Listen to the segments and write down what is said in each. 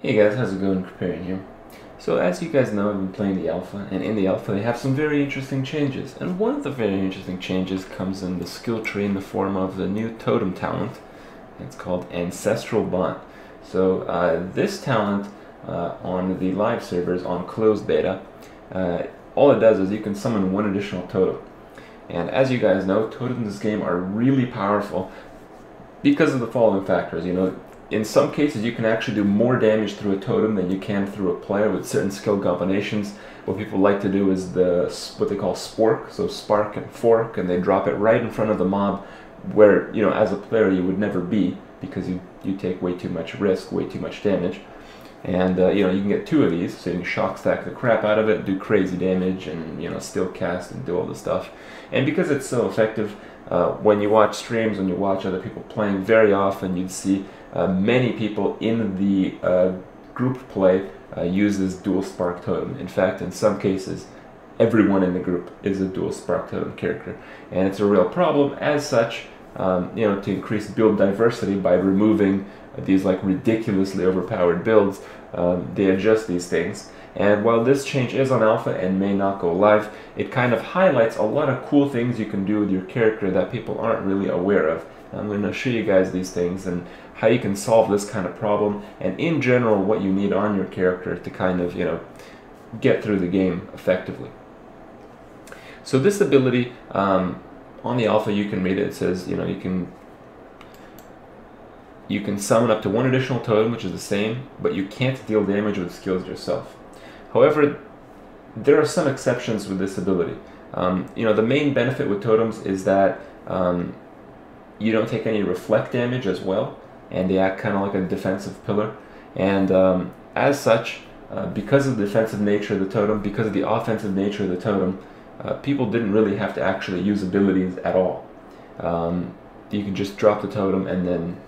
Hey guys, how's it going? Preparing here. So as you guys know, I've been playing the alpha, and in the alpha they have some very interesting changes. And one of the very interesting changes comes in the skill tree in the form of the new totem talent. It's called Ancestral Bond. So this talent on the live servers on closed beta, all it does is you can summon one additional totem. And as you guys know, totems in this game are really powerful because of the following factors. In some cases you can actually do more damage through a totem than you can through a player with certain skill combinations. What people like to do is what they call spork, so spark and fork, and they drop it right in front of the mob where, as a player you would never be because you take way too much risk, way too much damage. And you can get two of these, so you can shock stack the crap out of it, do crazy damage, and still cast and do all this stuff. And because it's so effective, when you watch streams, when you watch other people playing, very often you'd see many people in the group play use this dual spark totem. In fact, in some cases, everyone in the group is a dual spark totem character, and it's a real problem. As such, to increase build diversity by removing these like ridiculously overpowered builds, they adjust these things. And while this change is on alpha and may not go live, it kind of highlights a lot of cool things you can do with your character that people aren't really aware of. I'm going to show you guys these things and how you can solve this kind of problem, and in general what you need on your character to kind of get through the game effectively. So this ability, on the alpha you can read it. It says you can summon up to one additional totem, which is the same, but you can't deal damage with skills yourself. However, there are some exceptions with this ability. The main benefit with totems is that you don't take any reflect damage as well, and they act kind of like a defensive pillar. And as such, because of the defensive nature of the totem, because of the offensive nature of the totem, people didn't really have to actually use abilities at all. You can just drop the totem and then,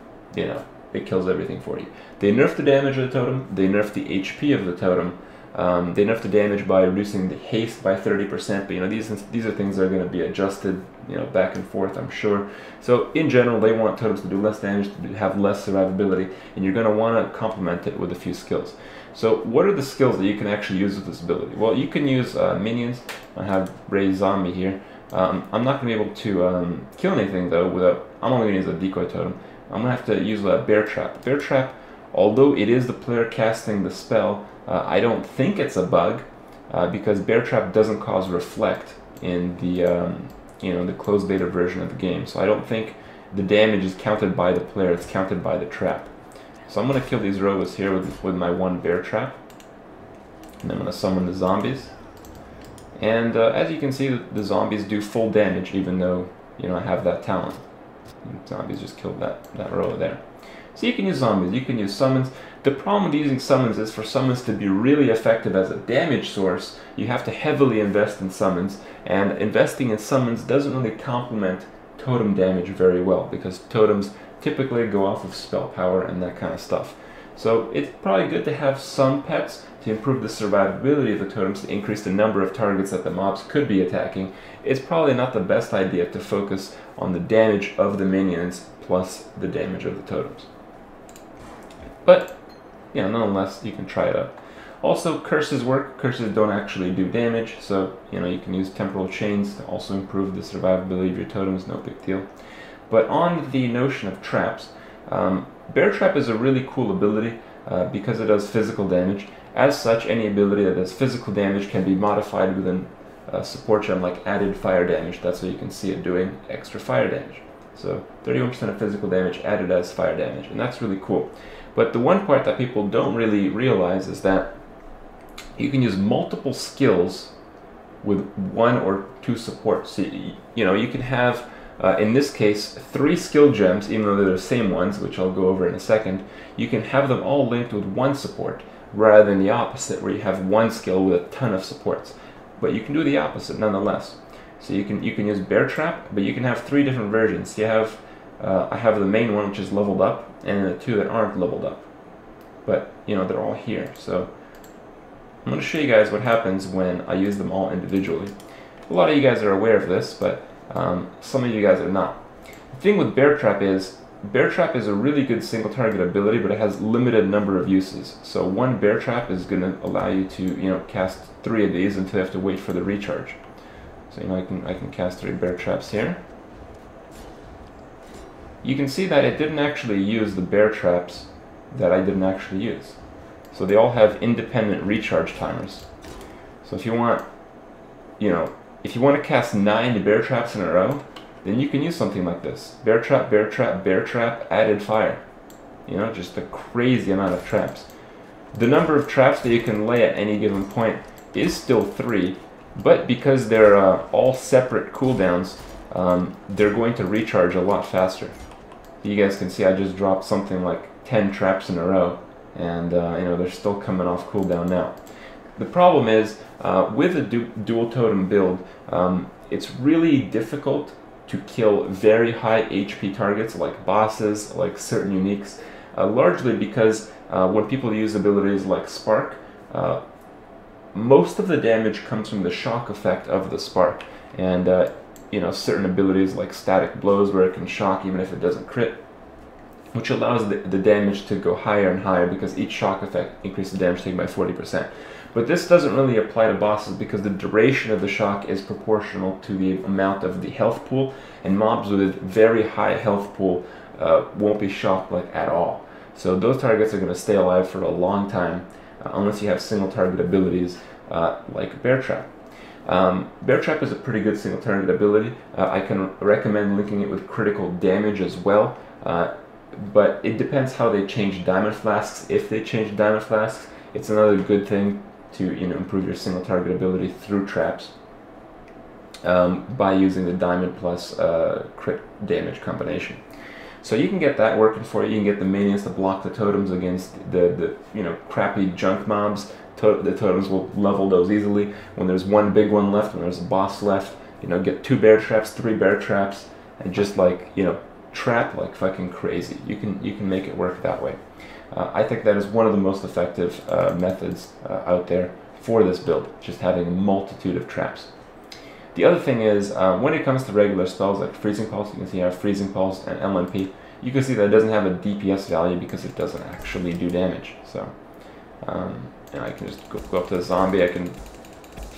it kills everything for you. They nerfed the damage of the totem, they nerfed the HP of the totem, they nerfed the damage by reducing the haste by 30%, but these are things that are going to be adjusted, back and forth, I'm sure. So in general, they want totems to do less damage, to have less survivability, and you're going to want to complement it with a few skills. So what are the skills that you can actually use with this ability? Well, you can use minions. I have Ray's zombie here. I'm not going to be able to kill anything though without. I'm only going to use a decoy totem. I'm going to have to use a bear trap. Bear trap, although it is the player casting the spell, I don't think it's a bug because bear trap doesn't cause reflect in the closed beta version of the game. So I don't think the damage is counted by the player, it's counted by the trap. So I'm going to kill these robots here with my one bear trap. And I'm going to summon the zombies. And as you can see, the zombies do full damage even though, I have that talent. Zombies just killed that row there. So you can use zombies, you can use summons. The problem with using summons is for summons to be really effective as a damage source, you have to heavily invest in summons, and investing in summons doesn't really complement totem damage very well because totems typically go off of spell power and that kind of stuff. So it's probably good to have some pets to improve the survivability of the totems, to increase the number of targets that the mobs could be attacking. It's probably not the best idea to focus on the damage of the minions plus the damage of the totems. But, nonetheless, you can try it out. Also, curses work. Curses don't actually do damage, so, you can use temporal chains to also improve the survivability of your totems, no big deal. But on the notion of traps, Bear Trap is a really cool ability because it does physical damage. As such, any ability that does physical damage can be modified within a support gem like added fire damage. That's why you can see it doing extra fire damage. So 31% of physical damage added as fire damage, and that's really cool. But the one part that people don't really realize is that you can use multiple skills with one or two supports. So, you can have, in this case, 3 skill gems, even though they're the same ones, which I'll go over in a second. You can have them all linked with one support, rather than the opposite, where you have one skill with a ton of supports. But you can do the opposite nonetheless. So you can use Bear Trap, but you can have 3 different versions. You have, I have the main one, which is leveled up, and the 2 that aren't leveled up. But, they're all here. So I'm going to show you guys what happens when I use them all individually. A lot of you guys are aware of this, but some of you guys are not. The thing with Bear Trap is Bear Trap is a really good single target ability, but it has limited number of uses. So one Bear Trap is going to allow you to, cast 3 of these until you have to wait for the recharge. So, I can cast 3 Bear Traps here. You can see that it didn't actually use the Bear Traps that I didn't actually use. So they all have independent recharge timers. So if you want, if you want to cast 9 Bear Traps in a row, then you can use something like this. Bear Trap, Bear Trap, Bear Trap, added fire. Just a crazy amount of traps. The number of traps that you can lay at any given point is still 3, but because they're all separate cooldowns, they're going to recharge a lot faster. You guys can see I just dropped something like 10 traps in a row, and they're still coming off cooldown now. The problem is, with a dual totem build, it's really difficult to kill very high HP targets like bosses, like certain uniques, largely because when people use abilities like Spark, most of the damage comes from the shock effect of the Spark, and certain abilities like Static Blows, where it can shock even if it doesn't crit, which allows the damage to go higher and higher because each shock effect increases damage taken by 40%. But this doesn't really apply to bosses because the duration of the shock is proportional to the amount of the health pool, and mobs with very high health pool won't be shocked at all. So those targets are going to stay alive for a long time unless you have single target abilities like Bear Trap. Bear Trap is a pretty good single target ability. I can recommend linking it with critical damage as well, but it depends how they change Diamond Flasks. If they change Diamond Flasks, it's another good thing to improve your single target ability through traps by using the Diamond plus crit damage combination. So you can get that working for you. You can get the minions to block the totems against the crappy junk mobs. The totems will level those easily. When there's one big one left, when there's a boss left, get 2 Bear Traps, 3 Bear Traps, and just trap like fucking crazy. You can make it work that way. I think that is one of the most effective methods out there for this build, just having a multitude of traps. The other thing is, when it comes to regular spells like Freezing Pulse, you can see I have Freezing Pulse and LMP. You can see that it doesn't have a DPS value because it doesn't actually do damage. So, I can just go up to the zombie, I can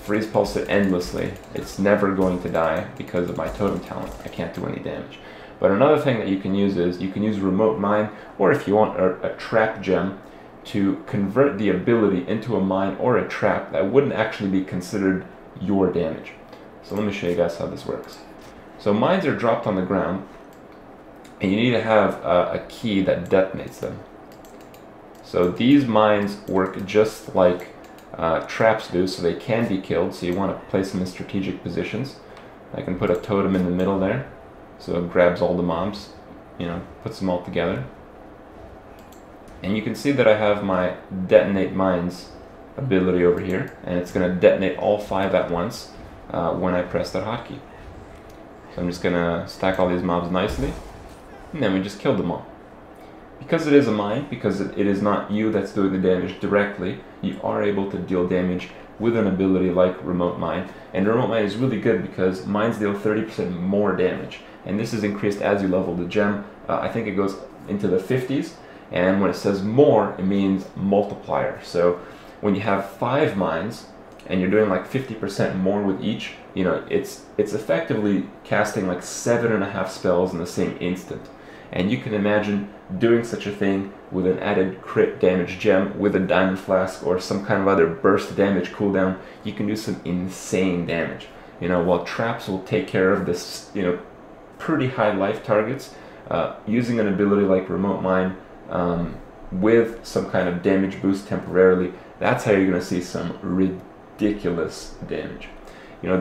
Freeze Pulse it endlessly. It's never going to die because of my totem talent. I can't do any damage. But another thing that you can use is, you can use Remote Mine, or if you want a trap gem, to convert the ability into a mine or a trap that wouldn't actually be considered your damage. So let me show you guys how this works. So mines are dropped on the ground, and you need to have a key that detonates them. So these mines work just like traps do, so they can be killed, so you want to place them in strategic positions. I can put a totem in the middle there, so it grabs all the mobs, puts them all together. And you can see that I have my Detonate Mines ability over here, and it's going to detonate all 5 at once when I press that hotkey. So I'm just going to stack all these mobs nicely, and then we just killed them all. Because it is a mine, because it is not you that's doing the damage directly, you are able to deal damage with an ability like Remote Mine. And Remote Mine is really good because mines deal 30% more damage, and this is increased as you level the gem. I think it goes into the 50s, and when it says more, it means multiplier. So when you have 5 mines and you're doing like 50% more with each, it's effectively casting like 7.5 spells in the same instant. And you can imagine doing such a thing with an added crit damage gem, with a Diamond Flask, or some kind of other burst damage cooldown. You can do some insane damage. While traps will take care of this, pretty high life targets, using an ability like Remote Mine with some kind of damage boost temporarily, that's how you're going to see some ridiculous damage.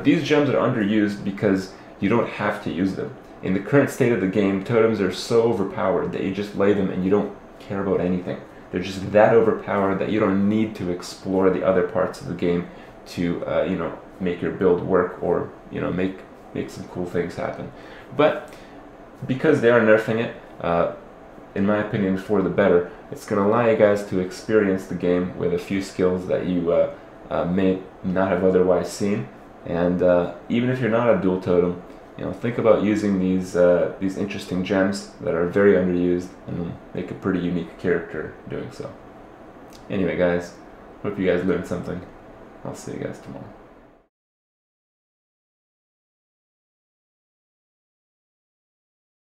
These gems are underused because you don't have to use them. In the current state of the game, totems are so overpowered that you just lay them and you don't care about anything. They're just that overpowered that you don't need to explore the other parts of the game to, make your build work, or, make some cool things happen. But because they are nerfing it, in my opinion, for the better, it's going to allow you guys to experience the game with a few skills that you may not have otherwise seen. And even if you're not a dual totem, You know, think about using these interesting gems that are very underused and make a pretty unique character doing so. Anyway, guys, hope you guys learned something. I'll see you guys tomorrow.